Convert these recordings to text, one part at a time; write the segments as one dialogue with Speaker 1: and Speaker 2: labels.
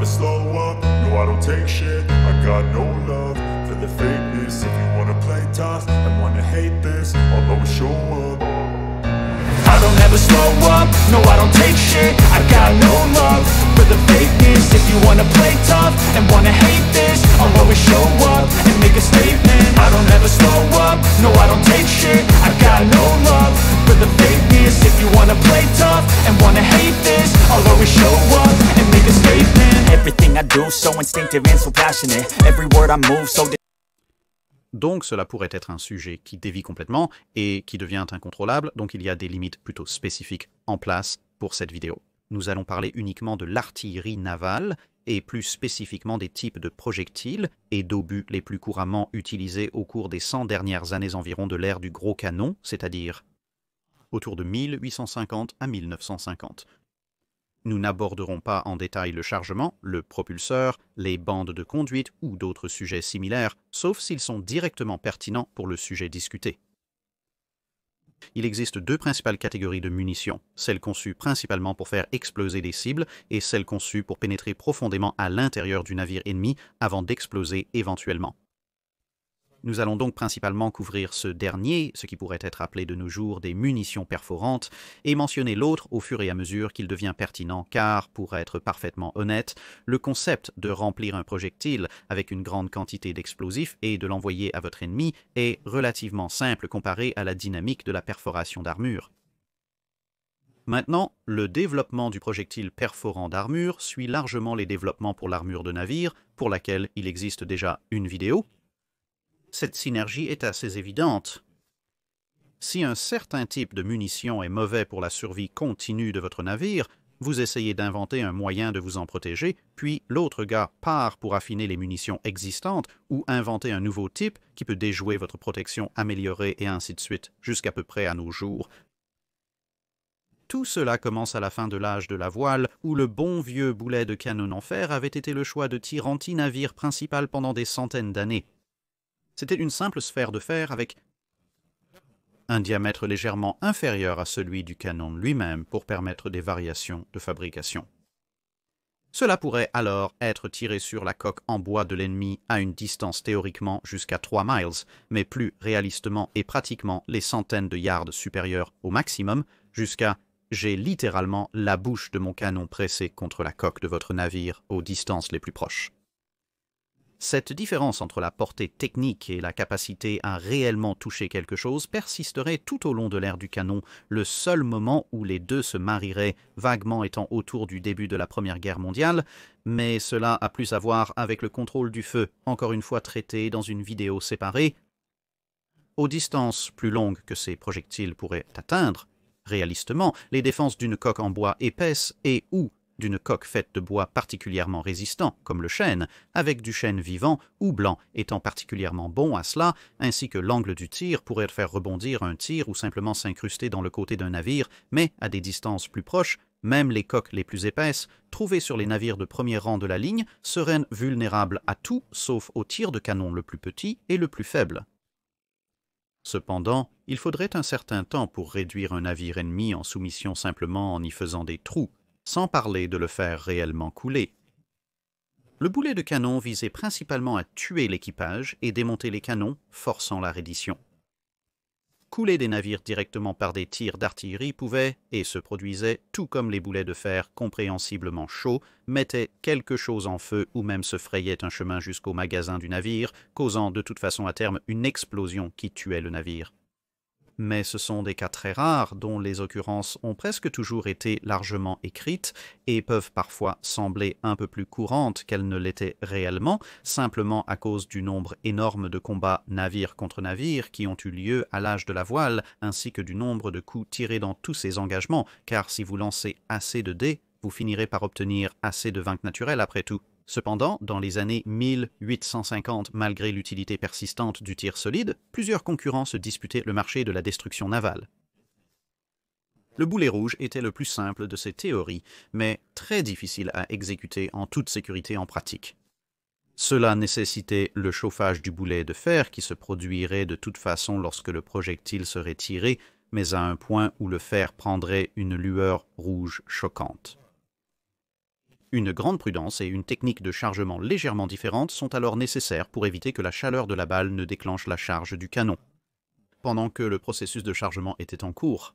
Speaker 1: never slow up, no I don't take shit. I got no love for the fakeness. If you wanna play tough and wanna hate this, I'll always show up. I don't ever slow up, no I don't take shit. I got no love for the fakeness. If you wanna play tough and wanna hate this, I'll always show up and make a statement. I don't ever slow up, no I don't take shit. I got no love for the fakeness. If you wanna play tough and wanna hate this, I'll always show up and make a statement. Everything I do so instinctive and so passionate. Every word I move so.
Speaker 2: Donc cela pourrait être un sujet qui dévie complètement et qui devient incontrôlable, donc il y a des limites plutôt spécifiques en place pour cette vidéo. Nous allons parler uniquement de l'artillerie navale et plus spécifiquement des types de projectiles et d'obus les plus couramment utilisés au cours des 100 dernières années environ de l'ère du gros canon, c'est-à-dire autour de 1850 à 1950. Nous n'aborderons pas en détail le chargement, le propulseur, les bandes de conduite ou d'autres sujets similaires, sauf s'ils sont directement pertinents pour le sujet discuté. Il existe deux principales catégories de munitions, celles conçues principalement pour faire exploser des cibles et celles conçues pour pénétrer profondément à l'intérieur du navire ennemi avant d'exploser éventuellement. Nous allons donc principalement couvrir ce dernier, ce qui pourrait être appelé de nos jours des munitions perforantes, et mentionner l'autre au fur et à mesure qu'il devient pertinent, car, pour être parfaitement honnête, le concept de remplir un projectile avec une grande quantité d'explosifs et de l'envoyer à votre ennemi est relativement simple comparé à la dynamique de la perforation d'armure. Maintenant, le développement du projectile perforant d'armure suit largement les développements pour l'armure de navire, pour laquelle il existe déjà une vidéo. Cette synergie est assez évidente. Si un certain type de munition est mauvais pour la survie continue de votre navire, vous essayez d'inventer un moyen de vous en protéger, puis l'autre gars part pour affiner les munitions existantes ou inventer un nouveau type qui peut déjouer votre protection améliorée et ainsi de suite, jusqu'à peu près à nos jours. Tout cela commence à la fin de l'âge de la voile, où le bon vieux boulet de canon en fer avait été le choix de tir anti-navire principal pendant des centaines d'années. C'était une simple sphère de fer avec un diamètre légèrement inférieur à celui du canon lui-même pour permettre des variations de fabrication. Cela pourrait alors être tiré sur la coque en bois de l'ennemi à une distance théoriquement jusqu'à 3 miles, mais plus réalistement et pratiquement les centaines de yards supérieurs au maximum, jusqu'à « j'ai littéralement la bouche de mon canon pressé contre la coque de votre navire aux distances les plus proches ». Cette différence entre la portée technique et la capacité à réellement toucher quelque chose persisterait tout au long de l'ère du canon, le seul moment où les deux se marieraient, vaguement étant autour du début de la Première Guerre mondiale, mais cela a plus à voir avec le contrôle du feu, encore une fois traité dans une vidéo séparée. Aux distances plus longues que ces projectiles pourraient atteindre, réalistement, les défenses d'une coque en bois épaisse et ou d'une coque faite de bois particulièrement résistant, comme le chêne, avec du chêne vivant ou blanc étant particulièrement bon à cela, ainsi que l'angle du tir pourrait faire rebondir un tir ou simplement s'incruster dans le côté d'un navire, mais à des distances plus proches, même les coques les plus épaisses, trouvées sur les navires de premier rang de la ligne, seraient vulnérables à tout sauf au tir de canon le plus petit et le plus faible. Cependant, il faudrait un certain temps pour réduire un navire ennemi en soumission simplement en y faisant des trous, sans parler de le faire réellement couler. Le boulet de canon visait principalement à tuer l'équipage et démonter les canons, forçant la reddition. Couler des navires directement par des tirs d'artillerie pouvait, et se produisait, tout comme les boulets de fer compréhensiblement chauds, mettaient quelque chose en feu ou même se frayaient un chemin jusqu'au magasin du navire, causant de toute façon à terme une explosion qui tuait le navire. Mais ce sont des cas très rares dont les occurrences ont presque toujours été largement écrites et peuvent parfois sembler un peu plus courantes qu'elles ne l'étaient réellement, simplement à cause du nombre énorme de combats navire contre navire qui ont eu lieu à l'âge de la voile, ainsi que du nombre de coups tirés dans tous ces engagements, car si vous lancez assez de dés, vous finirez par obtenir assez de vaincre naturels après tout. Cependant, dans les années 1850, malgré l'utilité persistante du tir solide, plusieurs concurrents se disputaient le marché de la destruction navale. Le boulet rouge était le plus simple de ces théories, mais très difficile à exécuter en toute sécurité en pratique. Cela nécessitait le chauffage du boulet de fer qui se produirait de toute façon lorsque le projectile serait tiré, mais à un point où le fer prendrait une lueur rouge choquante. Une grande prudence et une technique de chargement légèrement différente sont alors nécessaires pour éviter que la chaleur de la balle ne déclenche la charge du canon, pendant que le processus de chargement était en cours.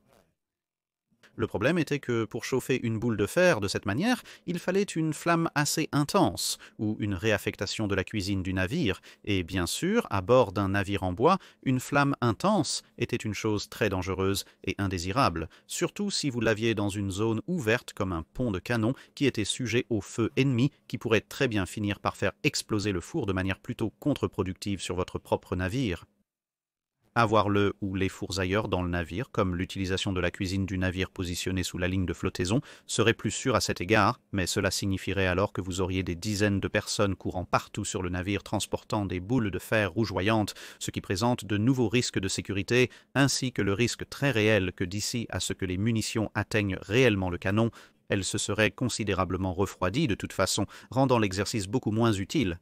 Speaker 2: Le problème était que pour chauffer une boule de fer de cette manière, il fallait une flamme assez intense, ou une réaffectation de la cuisine du navire, et bien sûr, à bord d'un navire en bois, une flamme intense était une chose très dangereuse et indésirable, surtout si vous l'aviez dans une zone ouverte comme un pont de canon qui était sujet au feu ennemi, qui pourrait très bien finir par faire exploser le four de manière plutôt contre-productive sur votre propre navire. Avoir le ou les foursailleurs dans le navire, comme l'utilisation de la cuisine du navire positionnée sous la ligne de flottaison, serait plus sûr à cet égard, mais cela signifierait alors que vous auriez des dizaines de personnes courant partout sur le navire transportant des boules de fer rougeoyantes, ce qui présente de nouveaux risques de sécurité, ainsi que le risque très réel que d'ici à ce que les munitions atteignent réellement le canon, elles se seraient considérablement refroidies de toute façon, rendant l'exercice beaucoup moins utile.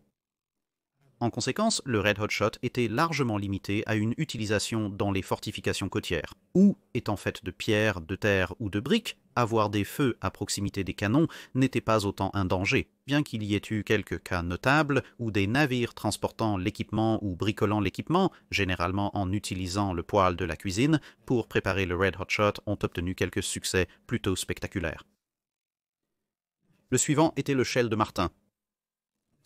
Speaker 2: En conséquence, le Red Hot Shot était largement limité à une utilisation dans les fortifications côtières, où, étant faites de pierre, de terre ou de briques, avoir des feux à proximité des canons n'était pas autant un danger, bien qu'il y ait eu quelques cas notables où des navires transportant l'équipement ou bricolant l'équipement, généralement en utilisant le poêle de la cuisine, pour préparer le Red Hot Shot ont obtenu quelques succès plutôt spectaculaires. Le suivant était le Shell de Martin.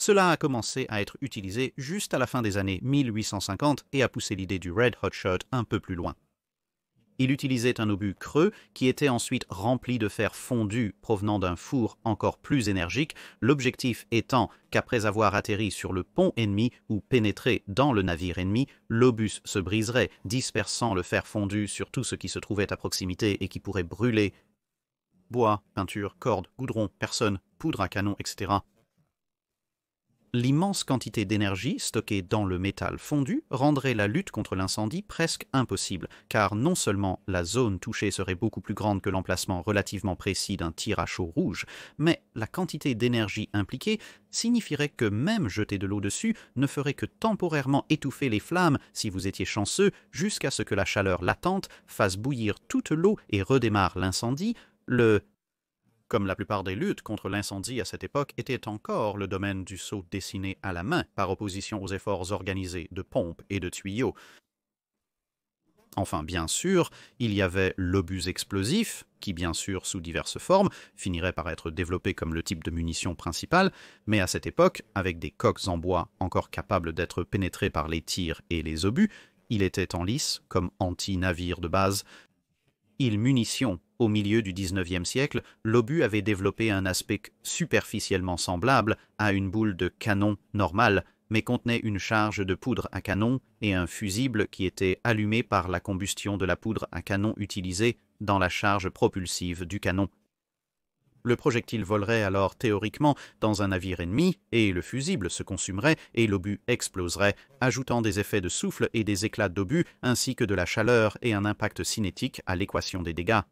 Speaker 2: Cela a commencé à être utilisé juste à la fin des années 1850 et a poussé l'idée du Red Hot Shot un peu plus loin. Il utilisait un obus creux qui était ensuite rempli de fer fondu provenant d'un four encore plus énergique, l'objectif étant qu'après avoir atterri sur le pont ennemi ou pénétré dans le navire ennemi, l'obus se briserait, dispersant le fer fondu sur tout ce qui se trouvait à proximité et qui pourrait brûler bois, peinture, cordes, goudron, personnes, poudre à canon, etc. L'immense quantité d'énergie stockée dans le métal fondu rendrait la lutte contre l'incendie presque impossible, car non seulement la zone touchée serait beaucoup plus grande que l'emplacement relativement précis d'un tir à chaud rouge, mais la quantité d'énergie impliquée signifierait que même jeter de l'eau dessus ne ferait que temporairement étouffer les flammes si vous étiez chanceux, jusqu'à ce que la chaleur latente fasse bouillir toute l'eau et redémarre l'incendie. Comme la plupart des luttes contre l'incendie à cette époque était encore le domaine du saut dessiné à la main par opposition aux efforts organisés de pompes et de tuyaux. Enfin, bien sûr, il y avait l'obus explosif, qui bien sûr, sous diverses formes, finirait par être développé comme le type de munition principale, mais à cette époque, avec des coques en bois encore capables d'être pénétrées par les tirs et les obus, il était en lice, comme anti-navire de base. Munitions. Au milieu du XIXe siècle, l'obus avait développé un aspect superficiellement semblable à une boule de canon normale, mais contenait une charge de poudre à canon et un fusible qui était allumé par la combustion de la poudre à canon utilisée dans la charge propulsive du canon. Le projectile volerait alors théoriquement dans un navire ennemi, et le fusible se consumerait et l'obus exploserait, ajoutant des effets de souffle et des éclats d'obus ainsi que de la chaleur et un impact cinétique à l'équation des dégâts.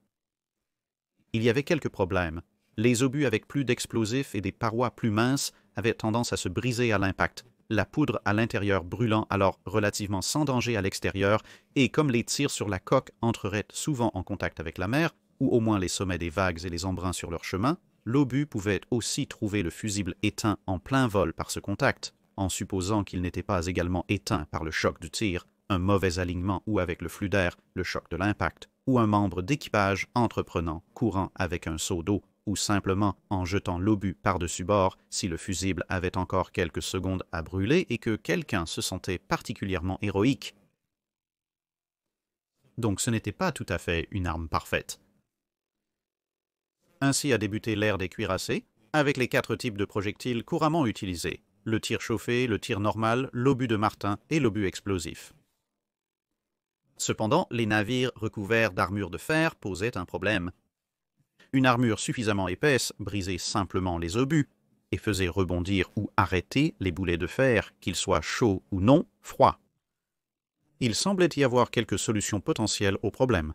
Speaker 2: Il y avait quelques problèmes. Les obus avec plus d'explosifs et des parois plus minces avaient tendance à se briser à l'impact, la poudre à l'intérieur brûlant alors relativement sans danger à l'extérieur, et comme les tirs sur la coque entreraient souvent en contact avec la mer, ou au moins les sommets des vagues et les embruns sur leur chemin, l'obus pouvait aussi trouver le fusible éteint en plein vol par ce contact, en supposant qu'il n'était pas également éteint par le choc du tir, un mauvais alignement ou avec le flux d'air, le choc de l'impact, ou un membre d'équipage entreprenant, courant avec un seau d'eau, ou simplement en jetant l'obus par-dessus bord si le fusible avait encore quelques secondes à brûler et que quelqu'un se sentait particulièrement héroïque. Donc ce n'était pas tout à fait une arme parfaite. Ainsi a débuté l'ère des cuirassés, avec les 4 types de projectiles couramment utilisés, le tir chauffé, le tir normal, l'obus de martin et l'obus explosif. Cependant, les navires recouverts d'armure de fer posaient un problème. Une armure suffisamment épaisse brisait simplement les obus et faisait rebondir ou arrêter les boulets de fer, qu'ils soient chauds ou non, froids. Il semblait y avoir quelques solutions potentielles au problème.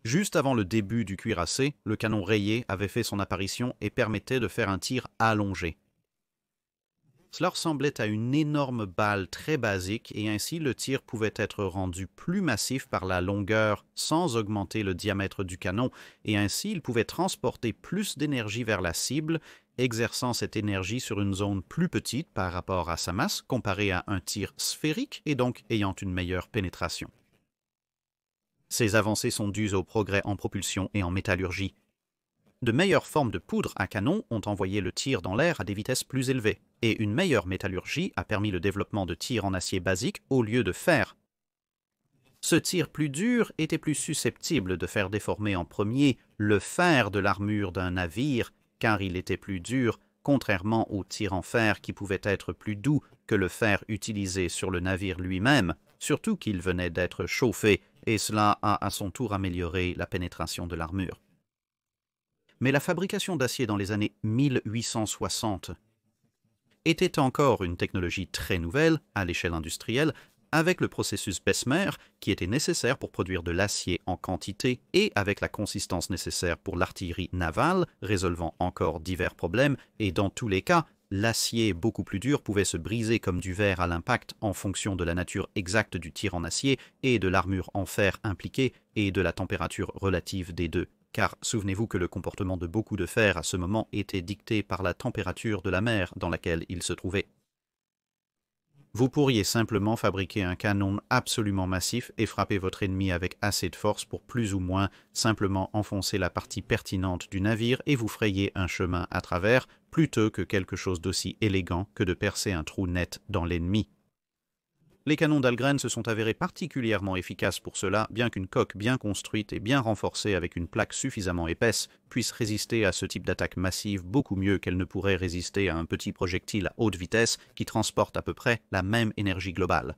Speaker 2: Juste avant le début du cuirassé, le canon rayé avait fait son apparition et permettait de faire un tir allongé. Cela ressemblait à une énorme balle très basique et ainsi le tir pouvait être rendu plus massif par la longueur sans augmenter le diamètre du canon et ainsi il pouvait transporter plus d'énergie vers la cible exerçant cette énergie sur une zone plus petite par rapport à sa masse comparée à un tir sphérique et donc ayant une meilleure pénétration. Ces avancées sont dues au progrès en propulsion et en métallurgie. De meilleures formes de poudre à canon ont envoyé le tir dans l'air à des vitesses plus élevées, et une meilleure métallurgie a permis le développement de tirs en acier basique au lieu de fer. Ce tir plus dur était plus susceptible de faire déformer en premier le fer de l'armure d'un navire, car il était plus dur, contrairement au tir en fer qui pouvait être plus doux que le fer utilisé sur le navire lui-même, surtout qu'il venait d'être chauffé, et cela a à son tour amélioré la pénétration de l'armure. Mais la fabrication d'acier dans les années 1860 était encore une technologie très nouvelle à l'échelle industrielle, avec le processus Bessemer qui était nécessaire pour produire de l'acier en quantité et avec la consistance nécessaire pour l'artillerie navale, résolvant encore divers problèmes, et dans tous les cas, l'acier beaucoup plus dur pouvait se briser comme du verre à l'impact en fonction de la nature exacte du tir en acier et de l'armure en fer impliquée et de la température relative des deux. Car souvenez-vous que le comportement de beaucoup de fer à ce moment était dicté par la température de la mer dans laquelle il se trouvait. Vous pourriez simplement fabriquer un canon absolument massif et frapper votre ennemi avec assez de force pour plus ou moins simplement enfoncer la partie pertinente du navire et vous frayer un chemin à travers, plutôt que quelque chose d'aussi élégant que de percer un trou net dans l'ennemi. Les canons d'Ahlgren se sont avérés particulièrement efficaces pour cela, bien qu'une coque bien construite et bien renforcée avec une plaque suffisamment épaisse puisse résister à ce type d'attaque massive beaucoup mieux qu'elle ne pourrait résister à un petit projectile à haute vitesse qui transporte à peu près la même énergie globale.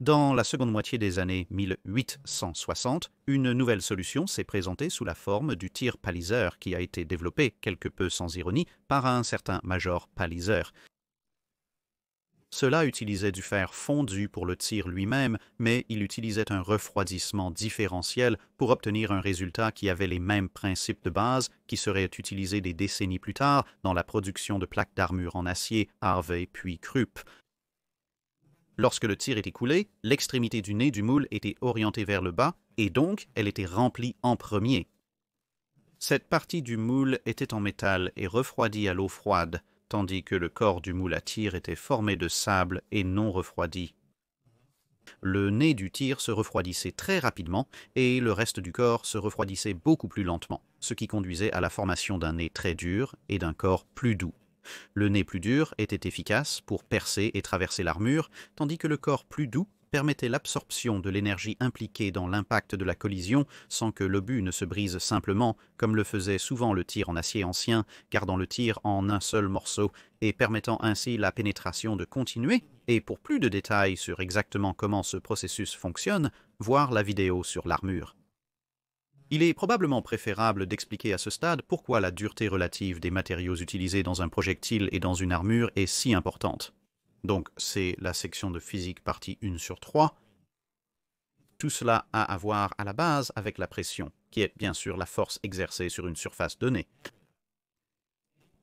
Speaker 2: Dans la seconde moitié des années 1860, une nouvelle solution s'est présentée sous la forme du tir Palliser qui a été développé, quelque peu sans ironie, par un certain Major Palliser. Cela utilisait du fer fondu pour le tir lui-même, mais il utilisait un refroidissement différentiel pour obtenir un résultat qui avait les mêmes principes de base qui seraient utilisés des décennies plus tard dans la production de plaques d'armure en acier Harvey puis Krupp. Lorsque le tir était coulé, l'extrémité du nez du moule était orientée vers le bas et donc elle était remplie en premier. Cette partie du moule était en métal et refroidie à l'eau froide, tandis que le corps du moule à tir était formé de sable et non refroidi. Le nez du tir se refroidissait très rapidement et le reste du corps se refroidissait beaucoup plus lentement, ce qui conduisait à la formation d'un nez très dur et d'un corps plus doux. Le nez plus dur était efficace pour percer et traverser l'armure, tandis que le corps plus doux permettait l'absorption de l'énergie impliquée dans l'impact de la collision sans que l'obus ne se brise simplement, comme le faisait souvent le tir en acier ancien, gardant le tir en un seul morceau et permettant ainsi la pénétration de continuer. Et pour plus de détails sur exactement comment ce processus fonctionne, voir la vidéo sur l'armure. Il est probablement préférable d'expliquer à ce stade pourquoi la dureté relative des matériaux utilisés dans un projectile et dans une armure est si importante. Donc, c'est la section de physique partie 1/3. Tout cela a à voir à la base avec la pression, qui est bien sûr la force exercée sur une surface donnée.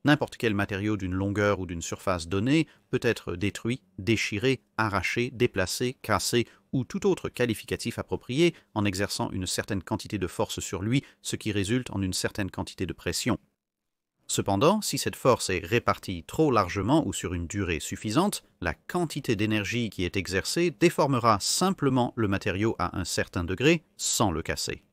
Speaker 2: N'importe quel matériau d'une longueur ou d'une surface donnée peut être détruit, déchiré, arraché, déplacé, cassé ou tout autre qualificatif approprié en exerçant une certaine quantité de force sur lui, ce qui résulte en une certaine quantité de pression. Cependant, si cette force est répartie trop largement ou sur une durée suffisante, la quantité d'énergie qui est exercée déformera simplement le matériau à un certain degré sans le casser.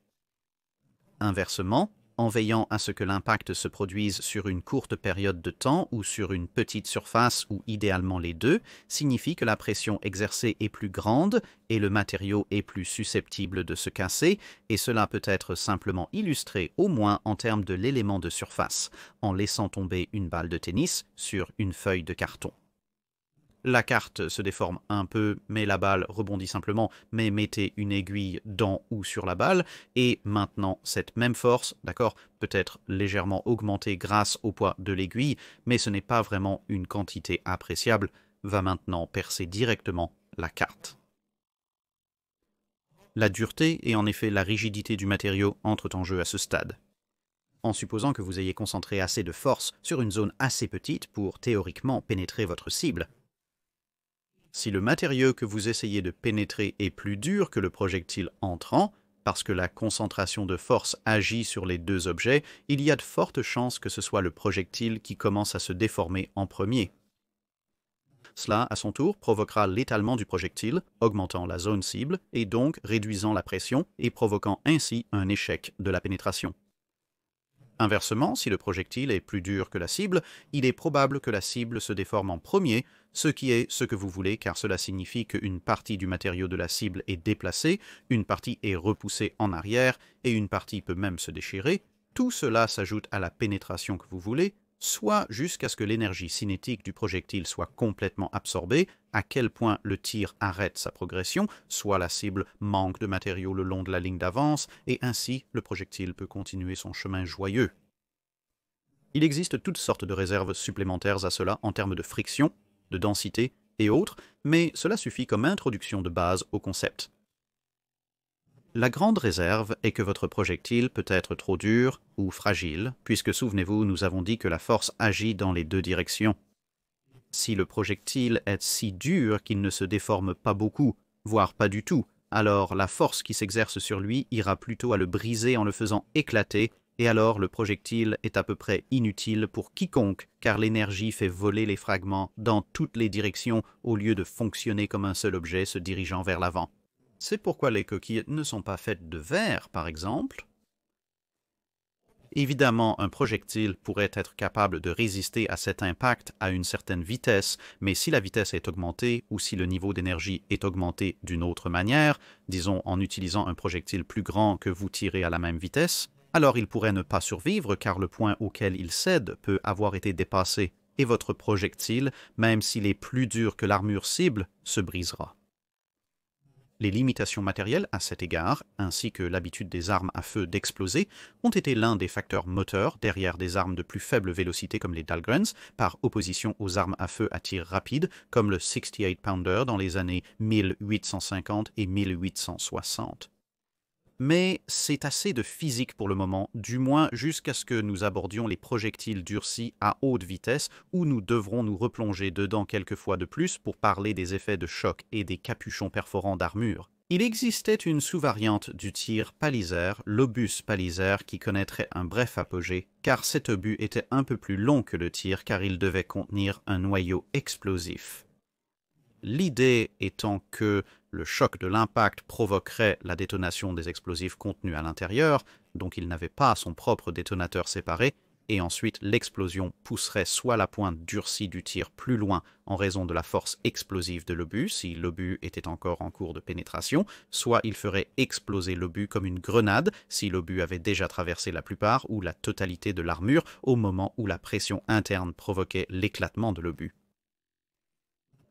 Speaker 2: Inversement, en veillant à ce que l'impact se produise sur une courte période de temps ou sur une petite surface ou idéalement les deux, signifie que la pression exercée est plus grande et le matériau est plus susceptible de se casser, et cela peut être simplement illustré au moins en termes de l'élément de surface, en laissant tomber une balle de tennis sur une feuille de carton. La carte se déforme un peu, mais la balle rebondit simplement, mais mettez une aiguille dans ou sur la balle, et maintenant cette même force, d'accord, peut être légèrement augmentée grâce au poids de l'aiguille, mais ce n'est pas vraiment une quantité appréciable, va maintenant percer directement la carte. La dureté et en effet la rigidité du matériau entrent en jeu à ce stade. En supposant que vous ayez concentré assez de force sur une zone assez petite pour théoriquement pénétrer votre cible. Si le matériau que vous essayez de pénétrer est plus dur que le projectile entrant, Parce que la concentration de force agit sur les deux objets, il y a de fortes chances que ce soit le projectile qui commence à se déformer en premier. Cela, à son tour, provoquera l'étalement du projectile, augmentant la zone cible et donc réduisant la pression et provoquant ainsi un échec de la pénétration. Inversement, si le projectile est plus dur que la cible, il est probable que la cible se déforme en premier, ce qui est ce que vous voulez car cela signifie qu'une partie du matériau de la cible est déplacée, une partie est repoussée en arrière et une partie peut même se déchirer. Tout cela s'ajoute à la pénétration que vous voulez, soit jusqu'à ce que l'énergie cinétique du projectile soit complètement absorbée, à quel point le tir arrête sa progression, soit la cible manque de matériaux le long de la ligne d'avance, et ainsi le projectile peut continuer son chemin joyeux. Il existe toutes sortes de réserves supplémentaires à cela en termes de friction, de densité et autres, mais cela suffit comme introduction de base au concept. La grande réserve est que votre projectile peut être trop dur ou fragile, puisque souvenez-vous, nous avons dit que la force agit dans les deux directions. Si le projectile est si dur qu'il ne se déforme pas beaucoup, voire pas du tout, alors la force qui s'exerce sur lui ira plutôt à le briser en le faisant éclater, et alors le projectile est à peu près inutile pour quiconque, car l'énergie fait voler les fragments dans toutes les directions au lieu de fonctionner comme un seul objet se dirigeant vers l'avant. C'est pourquoi les coquilles ne sont pas faites de verre, par exemple. Évidemment, un projectile pourrait être capable de résister à cet impact à une certaine vitesse, mais si la vitesse est augmentée ou si le niveau d'énergie est augmenté d'une autre manière, disons en utilisant un projectile plus grand que vous tirez à la même vitesse, alors il pourrait ne pas survivre car le point auquel il cède peut avoir été dépassé, et votre projectile, même s'il est plus dur que l'armure cible, se brisera. Les limitations matérielles à cet égard, ainsi que l'habitude des armes à feu d'exploser, ont été l'un des facteurs moteurs derrière des armes de plus faible vélocité comme les Dahlgrens, par opposition aux armes à feu à tir rapide comme le 68 Pounder dans les années 1850 et 1860. Mais c'est assez de physique pour le moment, du moins jusqu'à ce que nous abordions les projectiles durcis à haute vitesse, où nous devrons nous replonger dedans quelques fois de plus pour parler des effets de choc et des capuchons perforants d'armure. Il existait une sous-variante du tir Palliser, l'obus Palliser, qui connaîtrait un bref apogée, car cet obus était un peu plus long que le tir car il devait contenir un noyau explosif. L'idée étant que le choc de l'impact provoquerait la détonation des explosifs contenus à l'intérieur, donc il n'avait pas son propre détonateur séparé, et ensuite l'explosion pousserait soit la pointe durcie du tir plus loin en raison de la force explosive de l'obus, si l'obus était encore en cours de pénétration, soit il ferait exploser l'obus comme une grenade, si l'obus avait déjà traversé la plupart ou la totalité de l'armure au moment où la pression interne provoquait l'éclatement de l'obus.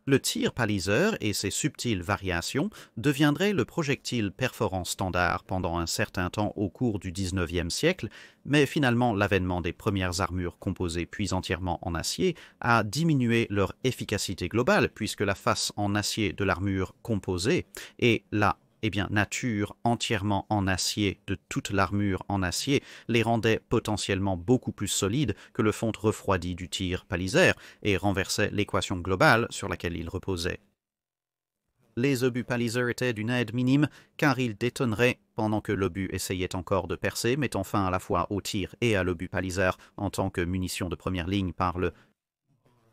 Speaker 2: Le tir Palliser et ses subtiles variations deviendraient le projectile perforant standard pendant un certain temps au cours du XIXe siècle, mais finalement l'avènement des premières armures composées puis entièrement en acier a diminué leur efficacité globale puisque la face en acier de l'armure composée et la nature entièrement en acier de toute l'armure en acier les rendait potentiellement beaucoup plus solides que le fonte refroidi du tir Palliser et renversait l'équation globale sur laquelle il reposait. Les obus Palliser étaient d'une aide minime car ils détonneraient pendant que l'obus essayait encore de percer, mettant fin à la fois au tir et à l'obus Palliser en tant que munition de première ligne par le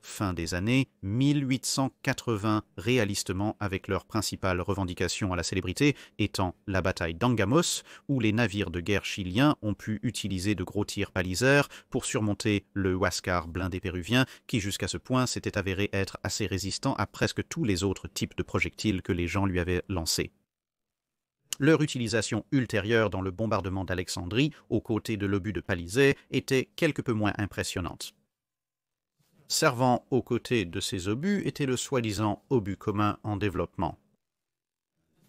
Speaker 2: fin des années 1880 réalistement avec leur principale revendication à la célébrité étant la bataille d'Angamos où les navires de guerre chiliens ont pu utiliser de gros tirs Palliser pour surmonter le Huáscar blindé péruvien qui jusqu'à ce point s'était avéré être assez résistant à presque tous les autres types de projectiles que les gens lui avaient lancés. Leur utilisation ultérieure dans le bombardement d'Alexandrie aux côtés de l'obus de Palliser était quelque peu moins impressionnante. Servant aux côtés de ces obus était le soi-disant obus commun en développement.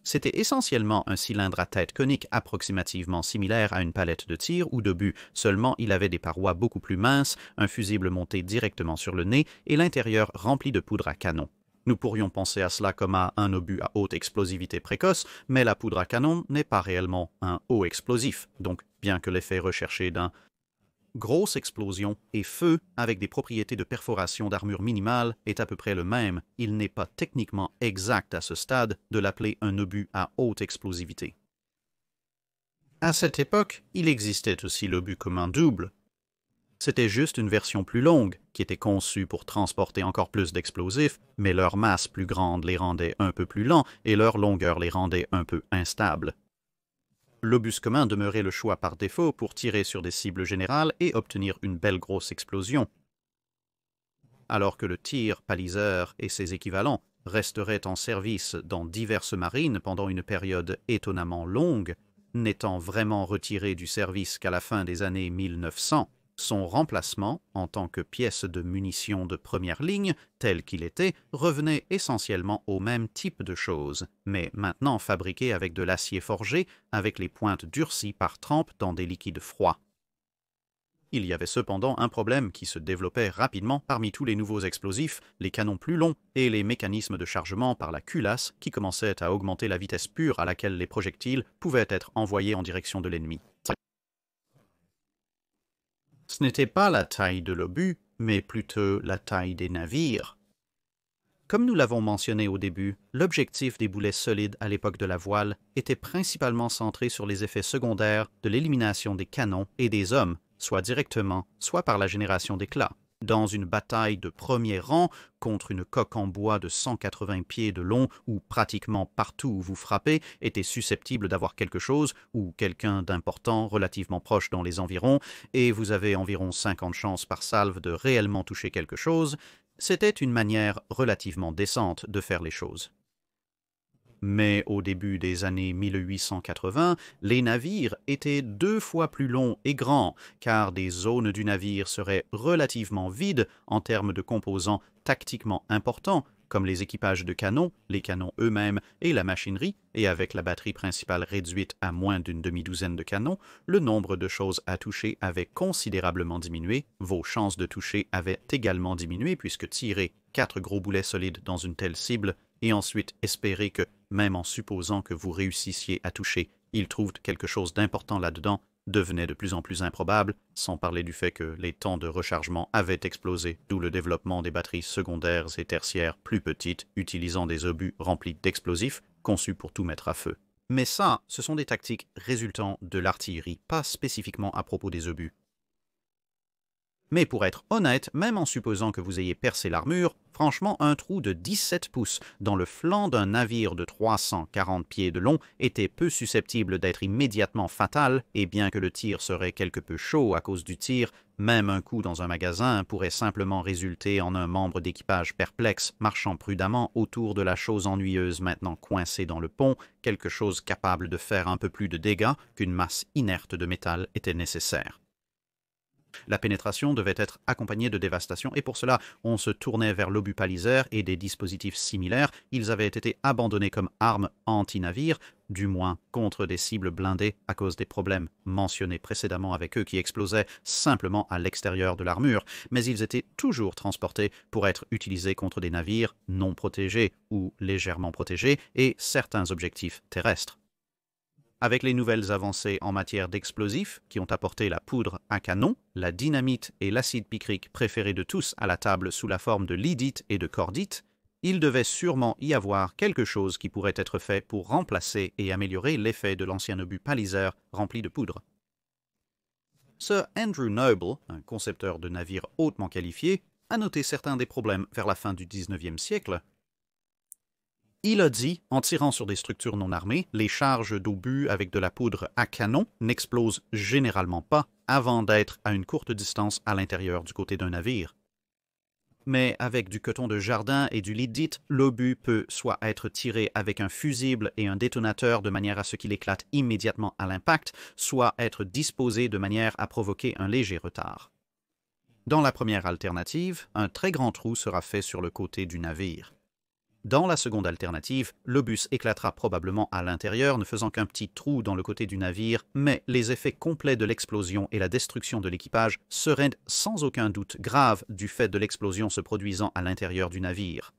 Speaker 2: C'était essentiellement un cylindre à tête conique approximativement similaire à une palette de tir ou d'obus, seulement il avait des parois beaucoup plus minces, un fusible monté directement sur le nez et l'intérieur rempli de poudre à canon. Nous pourrions penser à cela comme à un obus à haute explosivité précoce, mais la poudre à canon n'est pas réellement un haut explosif, donc bien que l'effet recherché d'un grosse explosion et feu avec des propriétés de perforation d'armure minimale est à peu près le même. Il n'est pas techniquement exact à ce stade de l'appeler un obus à haute explosivité. À cette époque, il existait aussi l'obus commun double. C'était juste une version plus longue, qui était conçue pour transporter encore plus d'explosifs, mais leur masse plus grande les rendait un peu plus lents et leur longueur les rendait un peu instables. L'obus commun demeurait le choix par défaut pour tirer sur des cibles générales et obtenir une belle grosse explosion. Alors que le tir paliseur et ses équivalents resteraient en service dans diverses marines pendant une période étonnamment longue, n'étant vraiment retiré du service qu'à la fin des années 1900, son remplacement, en tant que pièce de munitions de première ligne, tel qu'il était, revenait essentiellement au même type de choses, mais maintenant fabriqué avec de l'acier forgé, avec les pointes durcies par trempe dans des liquides froids. Il y avait cependant un problème qui se développait rapidement parmi tous les nouveaux explosifs, les canons plus longs et les mécanismes de chargement par la culasse qui commençaient à augmenter la vitesse pure à laquelle les projectiles pouvaient être envoyés en direction de l'ennemi. Ce n'était pas la taille de l'obus, mais plutôt la taille des navires. Comme nous l'avons mentionné au début, l'objectif des boulets solides à l'époque de la voile était principalement centré sur les effets secondaires de l'élimination des canons et des hommes, soit directement, soit par la génération d'éclats. Dans une bataille de premier rang contre une coque en bois de 180 pieds de long où pratiquement partout où vous frappez était susceptible d'avoir quelque chose ou quelqu'un d'important relativement proche dans les environs et vous avez environ 50 chances par salve de réellement toucher quelque chose, c'était une manière relativement décente de faire les choses. Mais au début des années 1880, les navires étaient 2 fois plus longs et grands, car des zones du navire seraient relativement vides en termes de composants tactiquement importants, comme les équipages de canons, les canons eux-mêmes et la machinerie, et avec la batterie principale réduite à moins d'une demi-douzaine de canons, le nombre de choses à toucher avait considérablement diminué, vos chances de toucher avaient également diminué puisque tirer 4 gros boulets solides dans une telle cible et ensuite espérer que, même en supposant que vous réussissiez à toucher, ils trouvent quelque chose d'important là-dedans, devenait de plus en plus improbable, sans parler du fait que les temps de rechargement avaient explosé, d'où le développement des batteries secondaires et tertiaires plus petites, utilisant des obus remplis d'explosifs, conçus pour tout mettre à feu. Mais ça, ce sont des tactiques résultant de l'artillerie, pas spécifiquement à propos des obus. Mais pour être honnête, même en supposant que vous ayez percé l'armure, franchement, un trou de 17 pouces dans le flanc d'un navire de 340 pieds de long était peu susceptible d'être immédiatement fatal, et bien que le tir serait quelque peu chaud à cause du tir, même un coup dans un magasin pourrait simplement résulter en un membre d'équipage perplexe, marchant prudemment autour de la chose ennuyeuse maintenant coincée dans le pont, quelque chose capable de faire un peu plus de dégâts qu'une masse inerte de métal était nécessaire. La pénétration devait être accompagnée de dévastation et pour cela, on se tournait vers l'obus paliseur et des dispositifs similaires. Ils avaient été abandonnés comme armes anti-navires, du moins contre des cibles blindées à cause des problèmes mentionnés précédemment avec eux qui explosaient simplement à l'extérieur de l'armure, mais ils étaient toujours transportés pour être utilisés contre des navires non protégés ou légèrement protégés et certains objectifs terrestres. Avec les nouvelles avancées en matière d'explosifs qui ont apporté la poudre à canon, la dynamite et l'acide picrique préférés de tous à la table sous la forme de lydite et de cordite, il devait sûrement y avoir quelque chose qui pourrait être fait pour remplacer et améliorer l'effet de l'ancien obus paliseur rempli de poudre. Sir Andrew Noble, un concepteur de navires hautement qualifié, a noté certains des problèmes vers la fin du XIXe siècle. Il a dit, en tirant sur des structures non armées, les charges d'obus avec de la poudre à canon n'explosent généralement pas avant d'être à une courte distance à l'intérieur du côté d'un navire. Mais avec du coton de jardin et du lydite, l'obus peut soit être tiré avec un fusible et un détonateur de manière à ce qu'il éclate immédiatement à l'impact, soit être disposé de manière à provoquer un léger retard. Dans la première alternative, un très grand trou sera fait sur le côté du navire. Dans la seconde alternative, l'obus éclatera probablement à l'intérieur, ne faisant qu'un petit trou dans le côté du navire, mais les effets complets de l'explosion et la destruction de l'équipage seraient sans aucun doute graves du fait de l'explosion se produisant à l'intérieur du navire.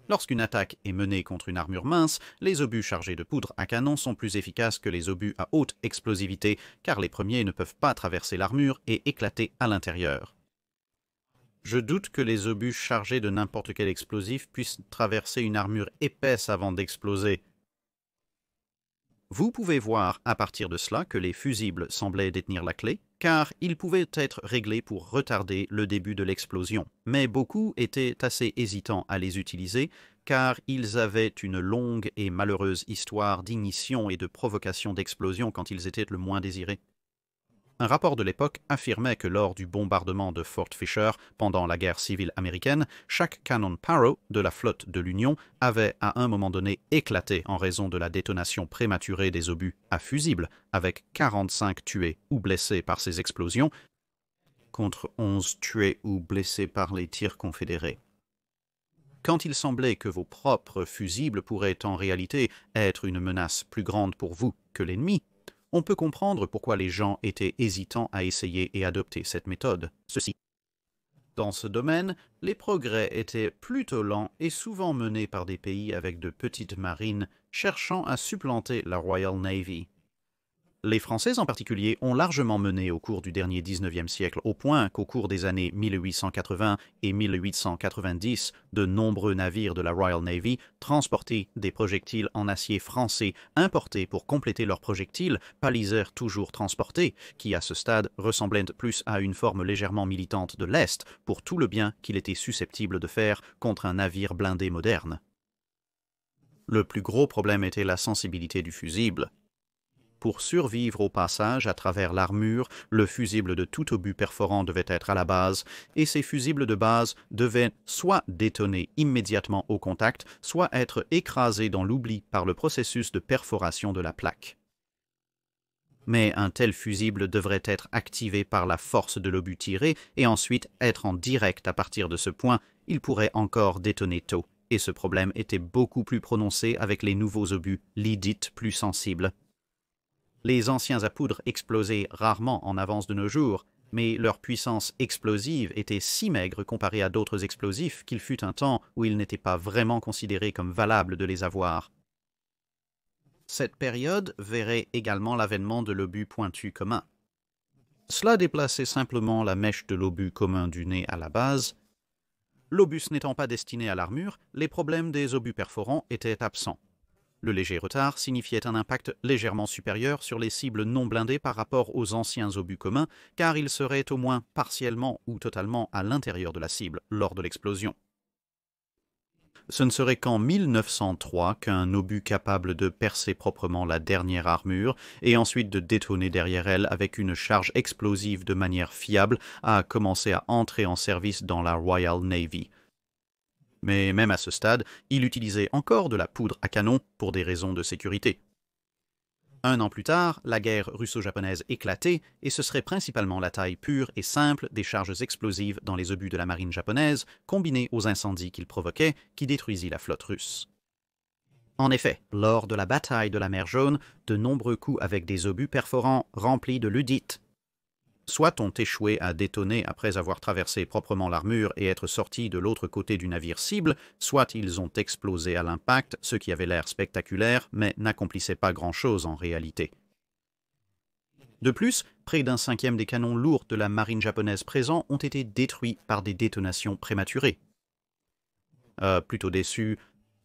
Speaker 2: Lorsqu'une attaque est menée contre une armure mince, les obus chargés de poudre à canon sont plus efficaces que les obus à haute explosivité, car les premiers ne peuvent pas traverser l'armure et éclater à l'intérieur. Je doute que les obus chargés de n'importe quel explosif puissent traverser une armure épaisse avant d'exploser. Vous pouvez voir à partir de cela que les fusibles semblaient détenir la clé, car ils pouvaient être réglés pour retarder le début de l'explosion. Mais beaucoup étaient assez hésitants à les utiliser, car ils avaient une longue et malheureuse histoire d'ignition et de provocation d'explosion quand ils étaient le moins désirés. Un rapport de l'époque affirmait que lors du bombardement de Fort Fisher pendant la guerre civile américaine, chaque canon Parrott de la flotte de l'Union avait à un moment donné éclaté en raison de la détonation prématurée des obus à fusibles, avec 45 tués ou blessés par ces explosions, contre 11 tués ou blessés par les tirs confédérés. Quand il semblait que vos propres fusibles pourraient en réalité être une menace plus grande pour vous que l'ennemi, on peut comprendre pourquoi les gens étaient hésitants à essayer et adopter cette méthode. Dans ce domaine, les progrès étaient plutôt lents et souvent menés par des pays avec de petites marines cherchant à supplanter la Royal Navy. Les Français en particulier ont largement mené au cours du dernier 19e siècle, au point qu'au cours des années 1880 et 1890, de nombreux navires de la Royal Navy transportaient des projectiles en acier français importés pour compléter leurs projectiles, paliseurs toujours transportés, qui à ce stade ressemblaient plus à une forme légèrement militante de l'Est pour tout le bien qu'il était susceptible de faire contre un navire blindé moderne. Le plus gros problème était la sensibilité du fusible. Pour survivre au passage à travers l'armure, le fusible de tout obus perforant devait être à la base, et ces fusibles de base devaient soit détonner immédiatement au contact, soit être écrasés dans l'oubli par le processus de perforation de la plaque. Mais un tel fusible devrait être activé par la force de l'obus tiré et ensuite être en direct à partir de ce point, il pourrait encore détonner tôt, et ce problème était beaucoup plus prononcé avec les nouveaux obus, lidites plus sensibles. Les anciens à poudre explosaient rarement en avance de nos jours, mais leur puissance explosive était si maigre comparée à d'autres explosifs qu'il fut un temps où il n'était pas vraiment considéré comme valable de les avoir. Cette période verrait également l'avènement de l'obus pointu commun. Cela déplaçait simplement la mèche de l'obus commun du nez à la base. L'obus n'étant pas destiné à l'armure, les problèmes des obus perforants étaient absents. Le léger retard signifiait un impact légèrement supérieur sur les cibles non blindées par rapport aux anciens obus communs, car ils seraient au moins partiellement ou totalement à l'intérieur de la cible lors de l'explosion. Ce ne serait qu'en 1903 qu'un obus capable de percer proprement la dernière armure et ensuite de détonner derrière elle avec une charge explosive de manière fiable a commencé à entrer en service dans la Royal Navy. Mais même à ce stade, il utilisait encore de la poudre à canon pour des raisons de sécurité. Un an plus tard, la guerre russo-japonaise éclatait et ce serait principalement la taille pure et simple des charges explosives dans les obus de la marine japonaise, combinées aux incendies qu'ils provoquaient, qui détruisit la flotte russe. En effet, lors de la bataille de la mer Jaune, de nombreux coups avec des obus perforants remplis de ludite soit ont échoué à détonner après avoir traversé proprement l'armure et être sortis de l'autre côté du navire cible, soit ils ont explosé à l'impact, ce qui avait l'air spectaculaire, mais n'accomplissait pas grand-chose en réalité. De plus, près d'un cinquième des canons lourds de la marine japonaise présents ont été détruits par des détonations prématurées. Plutôt déçus,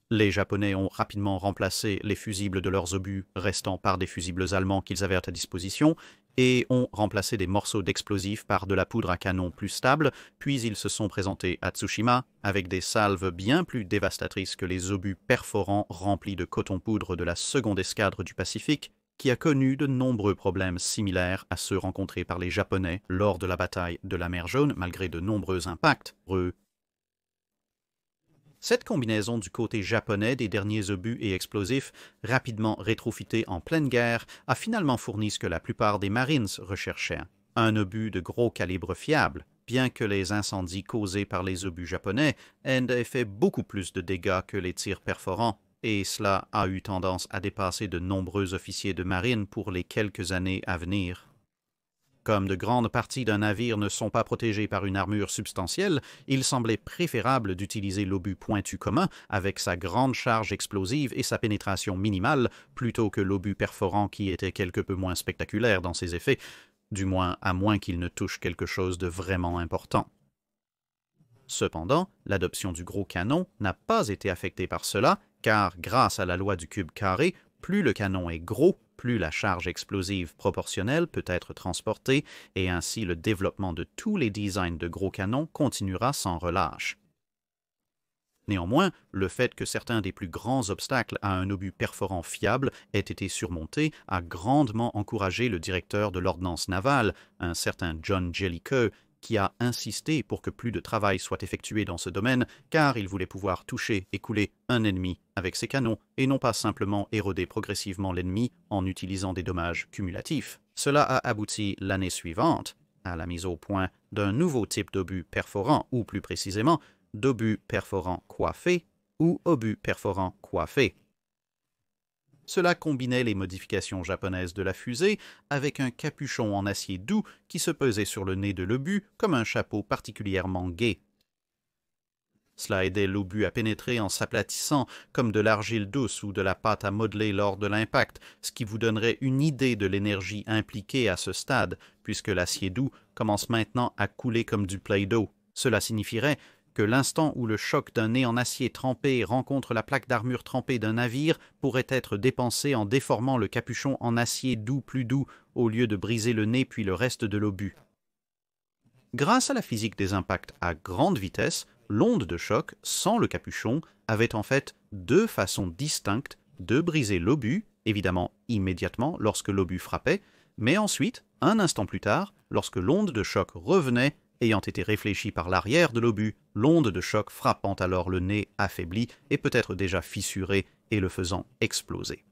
Speaker 2: les Japonais ont rapidement remplacé les fusibles de leurs obus restant par des fusibles allemands qu'ils avaient à disposition et ont remplacé des morceaux d'explosifs par de la poudre à canon plus stable, puis ils se sont présentés à Tsushima avec des salves bien plus dévastatrices que les obus perforants remplis de coton-poudre de la seconde escadre du Pacifique, qui a connu de nombreux problèmes similaires à ceux rencontrés par les Japonais lors de la bataille de la mer Jaune, malgré de nombreux impacts. Cette combinaison du côté japonais des derniers obus et explosifs, rapidement rétrofités en pleine guerre, a finalement fourni ce que la plupart des Marines recherchaient, un obus de gros calibre fiable, bien que les incendies causés par les obus japonais aient fait beaucoup plus de dégâts que les tirs perforants, et cela a eu tendance à dépasser de nombreux officiers de marine pour les quelques années à venir. Comme de grandes parties d'un navire ne sont pas protégées par une armure substantielle, il semblait préférable d'utiliser l'obus pointu commun avec sa grande charge explosive et sa pénétration minimale plutôt que l'obus perforant qui était quelque peu moins spectaculaire dans ses effets, du moins à moins qu'il ne touche quelque chose de vraiment important. Cependant, l'adoption du gros canon n'a pas été affectée par cela, car grâce à la loi du cube carré, Plus le canon est gros, plus la charge explosive proportionnelle peut être transportée, et ainsi le développement de tous les designs de gros canons continuera sans relâche. Néanmoins, le fait que certains des plus grands obstacles à un obus perforant fiable aient été surmontés a grandement encouragé le directeur de l'ordnance navale, un certain John Jellicoe, qui a insisté pour que plus de travail soit effectué dans ce domaine, car il voulait pouvoir toucher et couler un ennemi avec ses canons, et non pas simplement éroder progressivement l'ennemi en utilisant des dommages cumulatifs. Cela a abouti l'année suivante à la mise au point d'un nouveau type d'obus perforant, ou plus précisément, d'obus perforants coiffés ou obus perforants coiffés. Cela combinait les modifications japonaises de la fusée avec un capuchon en acier doux qui se pesait sur le nez de l'obus comme un chapeau particulièrement gai. Cela aidait l'obus à pénétrer en s'aplatissant comme de l'argile douce ou de la pâte à modeler lors de l'impact, ce qui vous donnerait une idée de l'énergie impliquée à ce stade, puisque l'acier doux commence maintenant à couler comme du Play-Doh. Cela signifierait que l'instant où le choc d'un nez en acier trempé rencontre la plaque d'armure trempée d'un navire pourrait être dépensé en déformant le capuchon en acier doux plus doux au lieu de briser le nez puis le reste de l'obus. Grâce à la physique des impacts à grande vitesse, l'onde de choc, sans le capuchon, avait en fait deux façons distinctes de briser l'obus, évidemment immédiatement lorsque l'obus frappait, mais ensuite, un instant plus tard, lorsque l'onde de choc revenait, ayant été réfléchie par l'arrière de l'obus, l'onde de choc frappant alors le nez affaibli et peut-être déjà fissuré et le faisant exploser.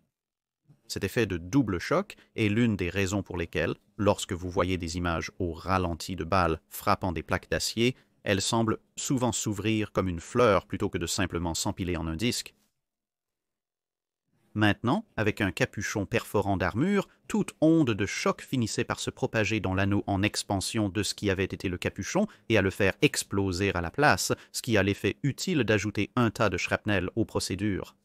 Speaker 2: Cet effet de double choc est l'une des raisons pour lesquelles, lorsque vous voyez des images au ralenti de balles frappant des plaques d'acier, elles semblent souvent s'ouvrir comme une fleur plutôt que de simplement s'empiler en un disque. Maintenant, avec un capuchon perforant d'armure, toute onde de choc finissait par se propager dans l'anneau en expansion de ce qui avait été le capuchon et à le faire exploser à la place, ce qui a l'effet utile d'ajouter un tas de shrapnel aux procédures.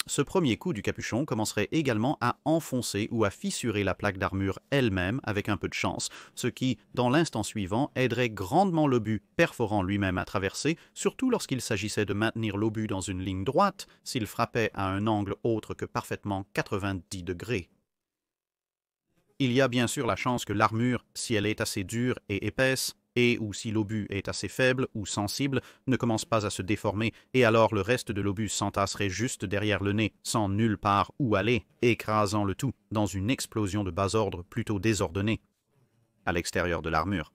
Speaker 2: Ce premier coup du capuchon commencerait également à enfoncer ou à fissurer la plaque d'armure elle-même avec un peu de chance, ce qui, dans l'instant suivant, aiderait grandement l'obus perforant lui-même à traverser, surtout lorsqu'il s'agissait de maintenir l'obus dans une ligne droite s'il frappait à un angle autre que parfaitement 90 degrés. Il y a bien sûr la chance que l'armure, si elle est assez dure et épaisse, et ou si l'obus est assez faible ou sensible, ne commence pas à se déformer, et alors le reste de l'obus s'entasserait juste derrière le nez, sans nulle part où aller, écrasant le tout dans une explosion de bas ordre plutôt désordonnée, à l'extérieur de l'armure.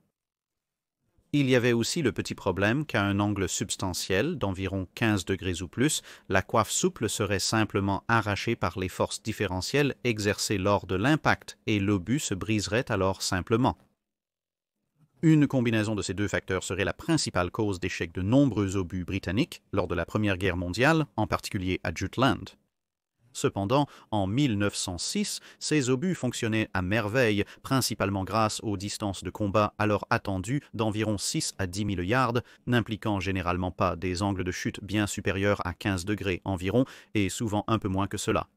Speaker 2: Il y avait aussi le petit problème qu'à un angle substantiel d'environ 15 degrés ou plus, la coiffe souple serait simplement arrachée par les forces différentielles exercées lors de l'impact, et l'obus se briserait alors simplement. Une combinaison de ces deux facteurs serait la principale cause d'échec de nombreux obus britanniques lors de la Première Guerre mondiale, en particulier à Jutland. Cependant, en 1906, ces obus fonctionnaient à merveille, principalement grâce aux distances de combat alors attendues d'environ 6 à 10 000 yards, n'impliquant généralement pas des angles de chute bien supérieurs à 15 degrés environ, et souvent un peu moins que cela.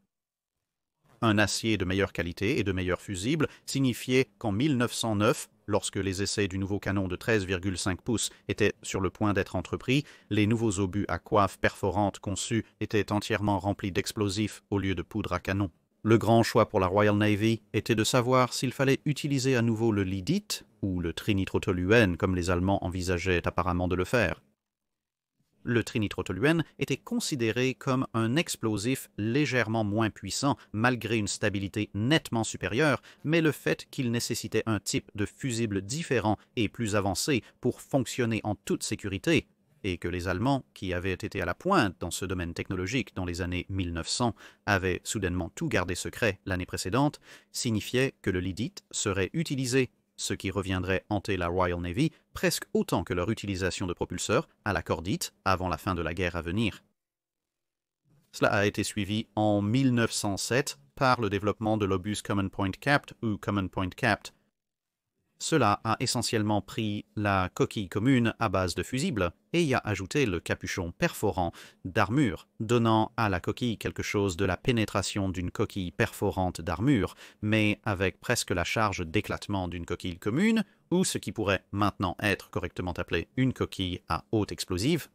Speaker 2: Un acier de meilleure qualité et de meilleur fusible signifiait qu'en 1909, lorsque les essais du nouveau canon de 13,5 pouces étaient sur le point d'être entrepris, les nouveaux obus à coiffe perforante conçus étaient entièrement remplis d'explosifs au lieu de poudre à canon. Le grand choix pour la Royal Navy était de savoir s'il fallait utiliser à nouveau le liddite, ou le trinitrotoluène comme les Allemands envisageaient apparemment de le faire. Le trinitrotoluène était considéré comme un explosif légèrement moins puissant malgré une stabilité nettement supérieure, mais le fait qu'il nécessitait un type de fusible différent et plus avancé pour fonctionner en toute sécurité, et que les Allemands, qui avaient été à la pointe dans ce domaine technologique dans les années 1900, avaient soudainement tout gardé secret l'année précédente, signifiait que le liddite serait utilisé, ce qui reviendrait hanter la Royal Navy presque autant que leur utilisation de propulseurs à la cordite avant la fin de la guerre à venir. Cela a été suivi en 1907 par le développement de l'obus Common Point Capped ou Common Point Capped. Cela a essentiellement pris la coquille commune à base de fusibles et y a ajouté le capuchon perforant d'armure, donnant à la coquille quelque chose de la pénétration d'une coquille perforante d'armure, mais avec presque la charge d'éclatement d'une coquille commune, ou ce qui pourrait maintenant être correctement appelé une coquille à haute explosive.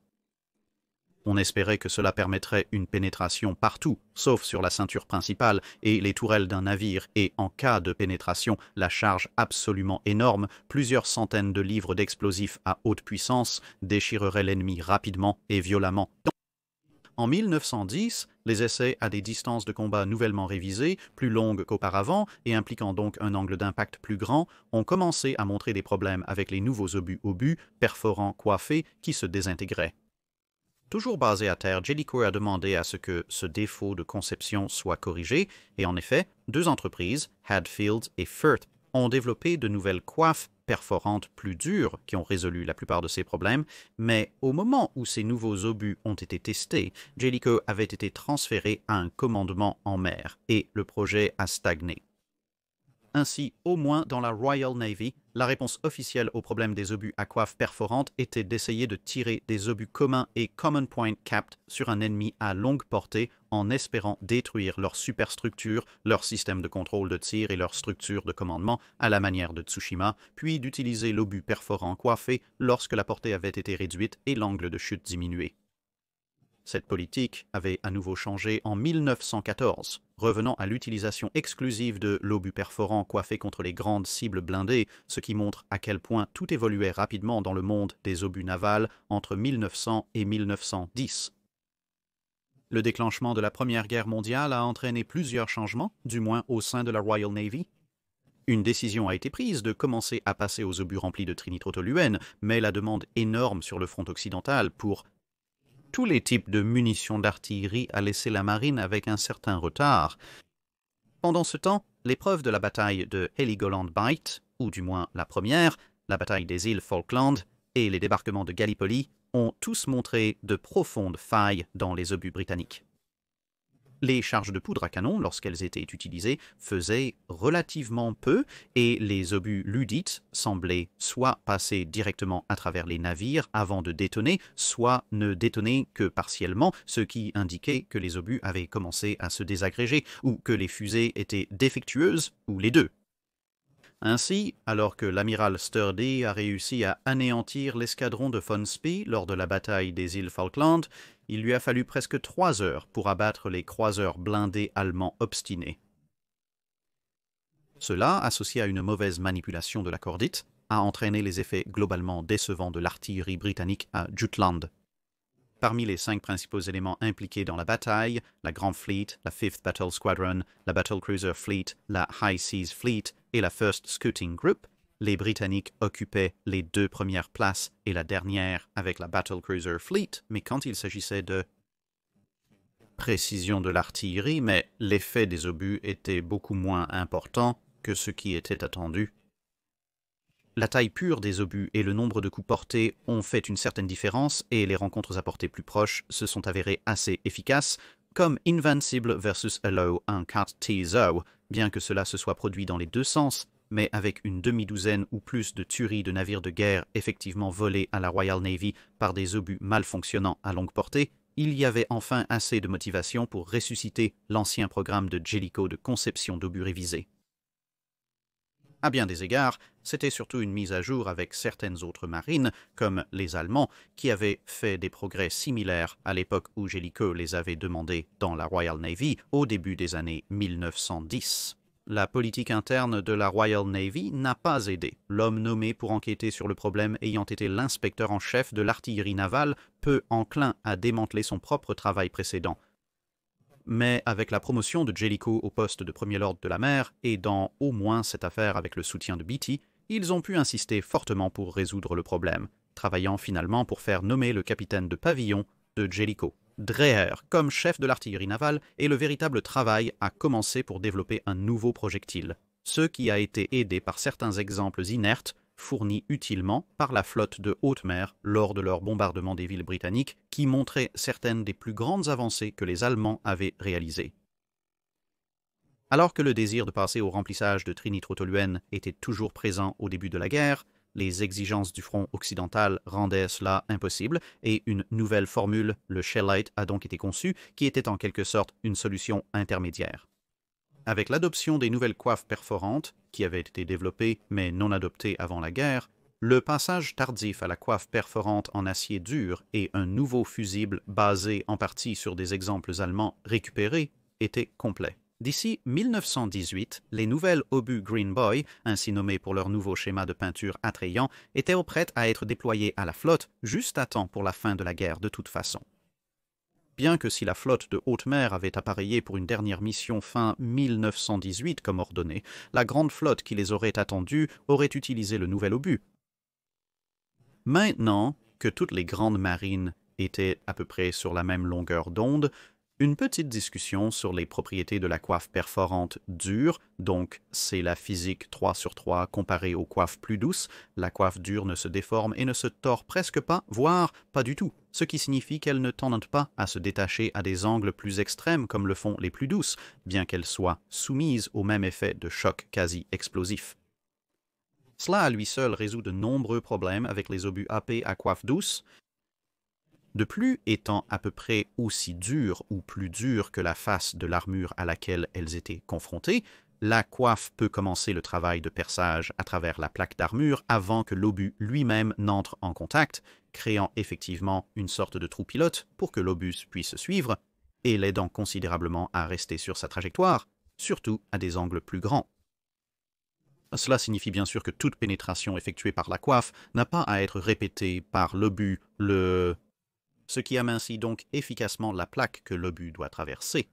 Speaker 2: On espérait que cela permettrait une pénétration partout, sauf sur la ceinture principale et les tourelles d'un navire, et en cas de pénétration, la charge absolument énorme, plusieurs centaines de livres d'explosifs à haute puissance, déchirerait l'ennemi rapidement et violemment. En 1910, les essais à des distances de combat nouvellement révisées, plus longues qu'auparavant et impliquant donc un angle d'impact plus grand, ont commencé à montrer des problèmes avec les nouveaux obus perforants coiffés qui se désintégraient. Toujours basé à terre, Jellicoe a demandé à ce que ce défaut de conception soit corrigé, et en effet, deux entreprises, Hadfield et Firth, ont développé de nouvelles coiffes perforantes plus dures qui ont résolu la plupart de ces problèmes, mais au moment où ces nouveaux obus ont été testés, Jellicoe avait été transféré à un commandement en mer, et le projet a stagné. Ainsi, au moins dans la Royal Navy, la réponse officielle au problème des obus à coiffe perforante était d'essayer de tirer des obus communs et common point capped sur un ennemi à longue portée en espérant détruire leur superstructure, leur système de contrôle de tir et leur structure de commandement à la manière de Tsushima, puis d'utiliser l'obus perforant coiffé lorsque la portée avait été réduite et l'angle de chute diminué. Cette politique avait à nouveau changé en 1914, revenant à l'utilisation exclusive de l'obus perforant coiffé contre les grandes cibles blindées, ce qui montre à quel point tout évoluait rapidement dans le monde des obus navals entre 1900 et 1910. Le déclenchement de la Première Guerre mondiale a entraîné plusieurs changements, du moins au sein de la Royal Navy. Une décision a été prise de commencer à passer aux obus remplis de trinitrotoluène, mais la demande énorme sur le front occidental pour tous les types de munitions d'artillerie a laissé la marine avec un certain retard. Pendant ce temps, l'épreuve de la bataille de Heligoland Bight, ou du moins la première, la bataille des îles Falkland et les débarquements de Gallipoli ont tous montré de profondes failles dans les obus britanniques. Les charges de poudre à canon, lorsqu'elles étaient utilisées, faisaient relativement peu et les obus Ludites semblaient soit passer directement à travers les navires avant de détonner, soit ne détonner que partiellement, ce qui indiquait que les obus avaient commencé à se désagréger ou que les fusées étaient défectueuses ou les deux. Ainsi, alors que l'amiral Sturdy a réussi à anéantir l'escadron de von Spee lors de la bataille des îles Falkland, il lui a fallu presque 3 heures pour abattre les croiseurs blindés allemands obstinés. Cela, associé à une mauvaise manipulation de la cordite, a entraîné les effets globalement décevants de l'artillerie britannique à Jutland. Parmi les 5 principaux éléments impliqués dans la bataille, la Grand Fleet, la 5th Battle Squadron, la Battle Cruiser Fleet, la High Seas Fleet et la 1st Scouting Group, les Britanniques occupaient les 2 premières places et la dernière avec la Battle Cruiser Fleet, mais quand il s'agissait de précision de l'artillerie, mais l'effet des obus était beaucoup moins important que ce qui était attendu. La taille pure des obus et le nombre de coups portés ont fait une certaine différence et les rencontres à portée plus proche se sont avérées assez efficaces, comme Invincible vs. Allo en 4 TZO, bien que cela se soit produit dans les deux sens, mais avec une demi-douzaine ou plus de tueries de navires de guerre effectivement volés à la Royal Navy par des obus mal fonctionnant à longue portée, il y avait enfin assez de motivation pour ressusciter l'ancien programme de Jellicoe de conception d'obus révisés. À bien des égards, c'était surtout une mise à jour avec certaines autres marines, comme les Allemands, qui avaient fait des progrès similaires à l'époque où Jellicoe les avait demandés dans la Royal Navy au début des années 1910. La politique interne de la Royal Navy n'a pas aidé. L'homme nommé pour enquêter sur le problème ayant été l'inspecteur en chef de l'artillerie navale, peu enclin à démanteler son propre travail précédent. Mais avec la promotion de Jellicoe au poste de premier lord de la mer, et dans au moins cette affaire avec le soutien de Beatty, ils ont pu insister fortement pour résoudre le problème, travaillant finalement pour faire nommer le capitaine de pavillon de Jellicoe. Dreher, comme chef de l'artillerie navale, et le véritable travail a commencé pour développer un nouveau projectile, ce qui a été aidé par certains exemples inertes fournis utilement par la flotte de haute mer lors de leur bombardement des villes britanniques qui montraient certaines des plus grandes avancées que les Allemands avaient réalisées. Alors que le désir de passer au remplissage de trinitrotoluène était toujours présent au début de la guerre, les exigences du front occidental rendaient cela impossible et une nouvelle formule, le Shellite, a donc été conçue qui était en quelque sorte une solution intermédiaire. Avec l'adoption des nouvelles coiffes perforantes, qui avaient été développées mais non adoptées avant la guerre, Le passage tardif à la coiffe perforante en acier dur et un nouveau fusible basé en partie sur des exemples allemands récupérés étaient complets. D'ici 1918, les nouvelles obus Green Boy, ainsi nommés pour leur nouveau schéma de peinture attrayant, étaient prêtes à être déployées à la flotte juste à temps pour la fin de la guerre de toute façon. Bien que si la flotte de haute mer avait appareillé pour une dernière mission fin 1918 comme ordonné, la grande flotte qui les aurait attendus aurait utilisé le nouvel obus. Maintenant que toutes les grandes marines étaient à peu près sur la même longueur d'onde, une petite discussion sur les propriétés de la coiffe perforante dure, donc c'est la physique 3 sur 3 comparée aux coiffes plus douces. La coiffe dure ne se déforme et ne se tord presque pas, voire pas du tout, ce qui signifie qu'elle ne tendent pas à se détacher à des angles plus extrêmes comme le font les plus douces, bien qu'elles soient soumises au même effet de choc quasi explosif. Cela à lui seul résout de nombreux problèmes avec les obus AP à coiffe douce. De plus, étant à peu près aussi dures ou plus dures que la face de l'armure à laquelle elles étaient confrontées, la coiffe peut commencer le travail de perçage à travers la plaque d'armure avant que l'obus lui-même n'entre en contact, créant effectivement une sorte de trou pilote pour que l'obus puisse suivre, et l'aidant considérablement à rester sur sa trajectoire, surtout à des angles plus grands. Cela signifie bien sûr que toute pénétration effectuée par la coiffe n'a pas à être répétée par l'obus, ce qui amincit donc efficacement la plaque que l'obus doit traverser.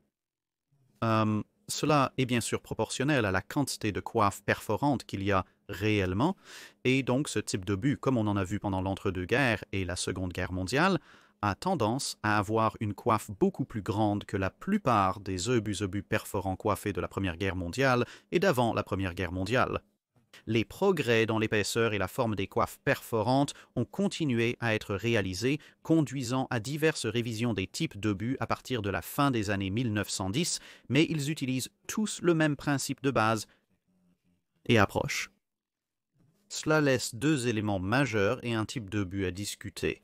Speaker 2: Cela est bien sûr proportionnel à la quantité de coiffe perforante qu'il y a réellement, et donc ce type d'obus, comme on en a vu pendant l'entre-deux-guerres et la Seconde Guerre mondiale, a tendance à avoir une coiffe beaucoup plus grande que la plupart des obus perforants coiffés de la Première Guerre mondiale et d'avant la Première Guerre mondiale. Les progrès dans l'épaisseur et la forme des coiffes perforantes ont continué à être réalisés, conduisant à diverses révisions des types d'obus à partir de la fin des années 1910, mais ils utilisent tous le même principe de base et approche. Cela laisse deux éléments majeurs et un type d'obus à discuter.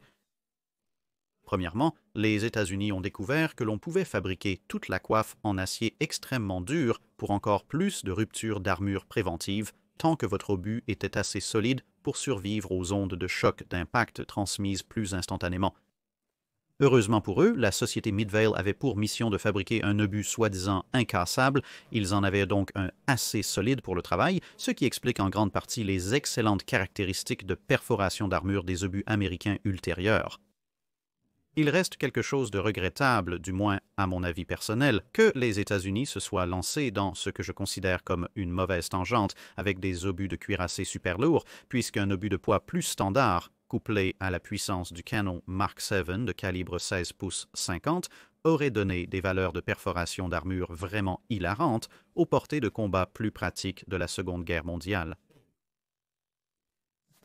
Speaker 2: Premièrement, les États-Unis ont découvert que l'on pouvait fabriquer toute la coiffe en acier extrêmement dur pour encore plus de ruptures d'armure préventive, tant que votre obus était assez solide pour survivre aux ondes de choc d'impact transmises plus instantanément. Heureusement pour eux, la société Midvale avait pour mission de fabriquer un obus soi-disant incassable. Ils en avaient donc un assez solide pour le travail, ce qui explique en grande partie les excellentes caractéristiques de perforation d'armure des obus américains ultérieurs. Il reste quelque chose de regrettable, du moins à mon avis personnel, que les États-Unis se soient lancés dans ce que je considère comme une mauvaise tangente avec des obus de cuirassé super lourds, puisqu'un obus de poids plus standard, couplé à la puissance du canon Mark VII de calibre 16 pouces 50, aurait donné des valeurs de perforation d'armure vraiment hilarantes aux portées de combat plus pratiques de la Seconde Guerre mondiale.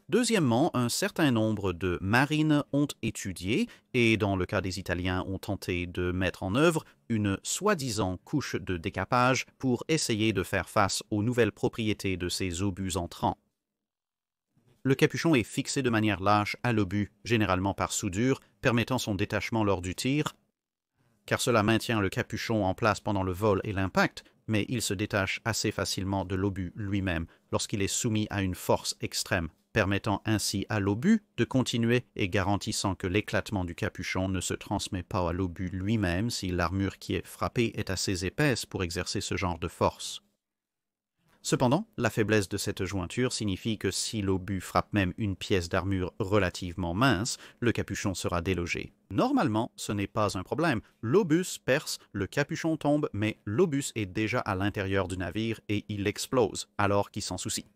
Speaker 2: Deuxièmement, un certain nombre de marines ont étudié, et dans le cas des Italiens ont tenté de mettre en œuvre, une soi-disant couche de décapage pour essayer de faire face aux nouvelles propriétés de ces obus entrants. Le capuchon est fixé de manière lâche à l'obus, généralement par soudure, permettant son détachement lors du tir, car cela maintient le capuchon en place pendant le vol et l'impact, mais il se détache assez facilement de l'obus lui-même lorsqu'il est soumis à une force extrême, permettant ainsi à l'obus de continuer et garantissant que l'éclatement du capuchon ne se transmet pas à l'obus lui-même si l'armure qui est frappée est assez épaisse pour exercer ce genre de force. Cependant, la faiblesse de cette jointure signifie que si l'obus frappe même une pièce d'armure relativement mince, le capuchon sera délogé. Normalement, ce n'est pas un problème. L'obus perce, le capuchon tombe, mais l'obus est déjà à l'intérieur du navire et il explose, alors qu'il s'en soucie.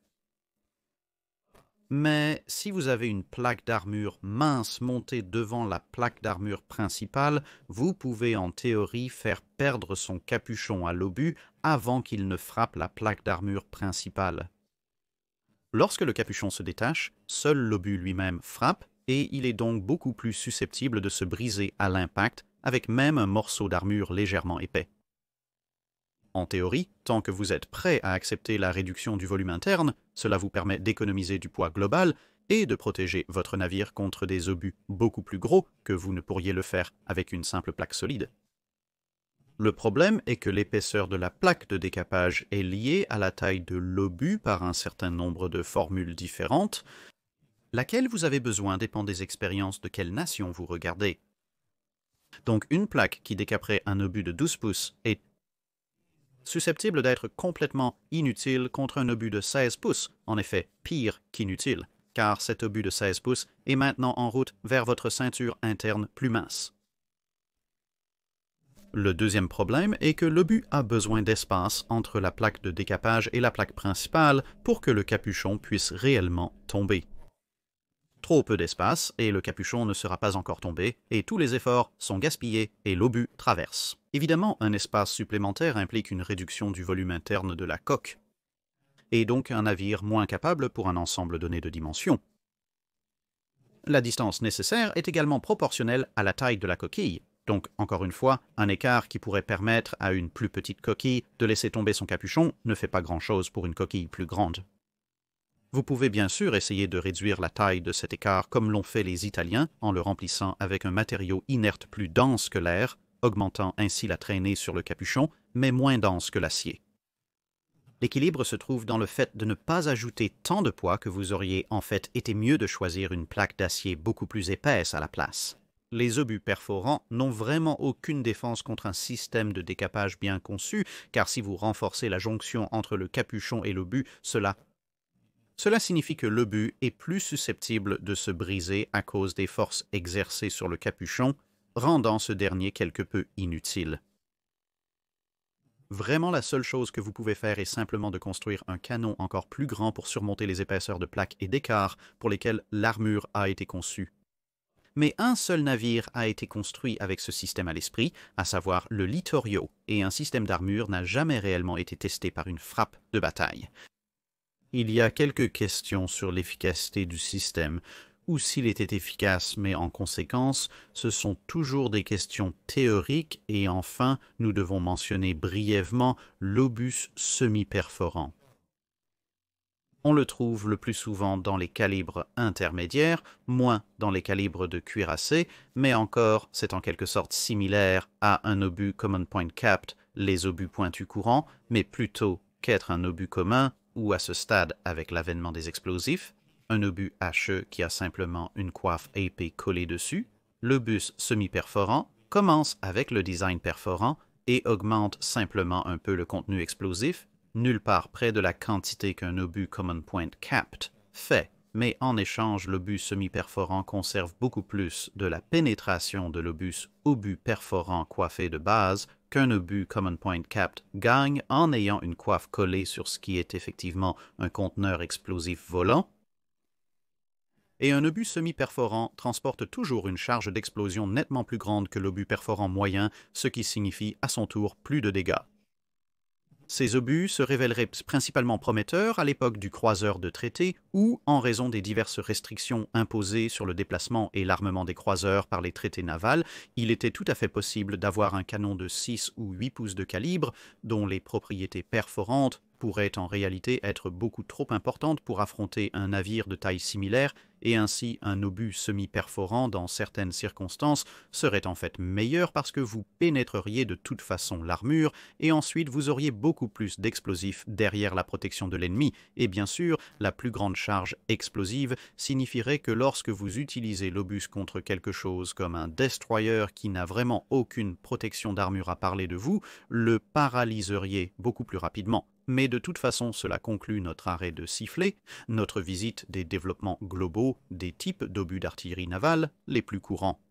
Speaker 2: Mais si vous avez une plaque d'armure mince montée devant la plaque d'armure principale, vous pouvez en théorie faire perdre son capuchon à l'obus avant qu'il ne frappe la plaque d'armure principale. Lorsque le capuchon se détache, seul l'obus lui-même frappe et il est donc beaucoup plus susceptible de se briser à l'impact avec même un morceau d'armure légèrement épais. En théorie, tant que vous êtes prêt à accepter la réduction du volume interne, cela vous permet d'économiser du poids global et de protéger votre navire contre des obus beaucoup plus gros que vous ne pourriez le faire avec une simple plaque solide. Le problème est que l'épaisseur de la plaque de décapage est liée à la taille de l'obus par un certain nombre de formules différentes, Laquelle vous avez besoin dépend des expériences de quelle nation vous regardez. Donc une plaque qui décaperait un obus de 12 pouces est susceptible d'être complètement inutile contre un obus de 16 pouces, en effet pire qu'inutile, car cet obus de 16 pouces est maintenant en route vers votre ceinture interne plus mince. Le deuxième problème est que l'obus a besoin d'espace entre la plaque de décapage et la plaque principale pour que le capuchon puisse réellement tomber. Trop peu d'espace et le capuchon ne sera pas encore tombé et tous les efforts sont gaspillés et l'obus traverse. Évidemment, un espace supplémentaire implique une réduction du volume interne de la coque et donc un navire moins capable pour un ensemble donné de dimensions. La distance nécessaire est également proportionnelle à la taille de la coquille. Donc, encore une fois, un écart qui pourrait permettre à une plus petite coquille de laisser tomber son capuchon ne fait pas grand-chose pour une coquille plus grande. Vous pouvez bien sûr essayer de réduire la taille de cet écart comme l'ont fait les Italiens en le remplissant avec un matériau inerte plus dense que l'air, augmentant ainsi la traînée sur le capuchon, mais moins dense que l'acier. L'équilibre se trouve dans le fait de ne pas ajouter tant de poids que vous auriez en fait été mieux de choisir une plaque d'acier beaucoup plus épaisse à la place. Les obus perforants n'ont vraiment aucune défense contre un système de décapage bien conçu, car si vous renforcez la jonction entre le capuchon et l'obus, cela signifie que l'obus est plus susceptible de se briser à cause des forces exercées sur le capuchon, rendant ce dernier quelque peu inutile. Vraiment, la seule chose que vous pouvez faire est simplement de construire un canon encore plus grand pour surmonter les épaisseurs de plaques et d'écart pour lesquelles l'armure a été conçue. Mais un seul navire a été construit avec ce système à l'esprit, à savoir le Littorio, et un système d'armure n'a jamais réellement été testé par une frappe de bataille. Il y a quelques questions sur l'efficacité du système, ou s'il était efficace, mais en conséquence, ce sont toujours des questions théoriques, et enfin, nous devons mentionner brièvement l'obus semi-perforant. On le trouve le plus souvent dans les calibres intermédiaires, moins dans les calibres de cuirassé, mais encore, c'est en quelque sorte similaire à un obus Common Point Capped, les obus pointus courants, mais plutôt qu'être un obus commun, ou à ce stade avec l'avènement des explosifs, un obus HE qui a simplement une coiffe épée collée dessus. L'obus semi-perforant commence avec le design perforant et augmente simplement un peu le contenu explosif, nulle part près de la quantité qu'un obus Common Point Capped fait, mais en échange l'obus semi-perforant conserve beaucoup plus de la pénétration de l'obus obus perforant coiffé de base qu'un obus Common Point Capped gagne en ayant une coiffe collée sur ce qui est effectivement un conteneur explosif volant. Et un obus semi-perforant transporte toujours une charge d'explosion nettement plus grande que l'obus perforant moyen, ce qui signifie à son tour plus de dégâts. Ces obus se révéleraient principalement prometteurs à l'époque du croiseur de traité ou en raison des diverses restrictions imposées sur le déplacement et l'armement des croiseurs par les traités navals, il était tout à fait possible d'avoir un canon de 6 ou 8 pouces de calibre dont les propriétés perforantes pourraient en réalité être beaucoup trop importantes pour affronter un navire de taille similaire et ainsi un obus semi-perforant dans certaines circonstances serait en fait meilleur parce que vous pénétreriez de toute façon l'armure et ensuite vous auriez beaucoup plus d'explosifs derrière la protection de l'ennemi et bien sûr la plus grande charge explosive signifierait que lorsque vous utilisez l'obus contre quelque chose comme un destroyer qui n'a vraiment aucune protection d'armure à parler de vous, le paralyseriez beaucoup plus rapidement. Mais de toute façon, cela conclut notre arrêt de sifflet, notre visite des développements globaux des types d'obus d'artillerie navale les plus courants.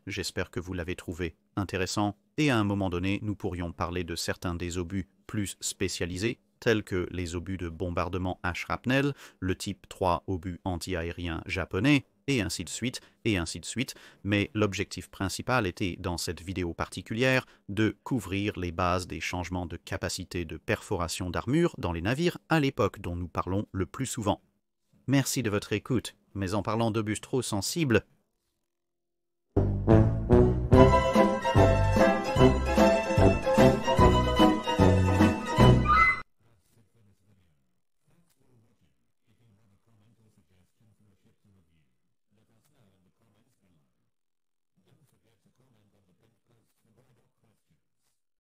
Speaker 2: J'espère que vous l'avez trouvé intéressant et à un moment donné, nous pourrions parler de certains des obus plus spécialisés, tels que les obus de bombardement à shrapnel, le type 3 obus anti-aérien japonais, et ainsi de suite, mais l'objectif principal était, dans cette vidéo particulière, de couvrir les bases des changements de capacité de perforation d'armure dans les navires à l'époque dont nous parlons le plus souvent. Merci de votre écoute, mais en parlant d'obus trop sensibles,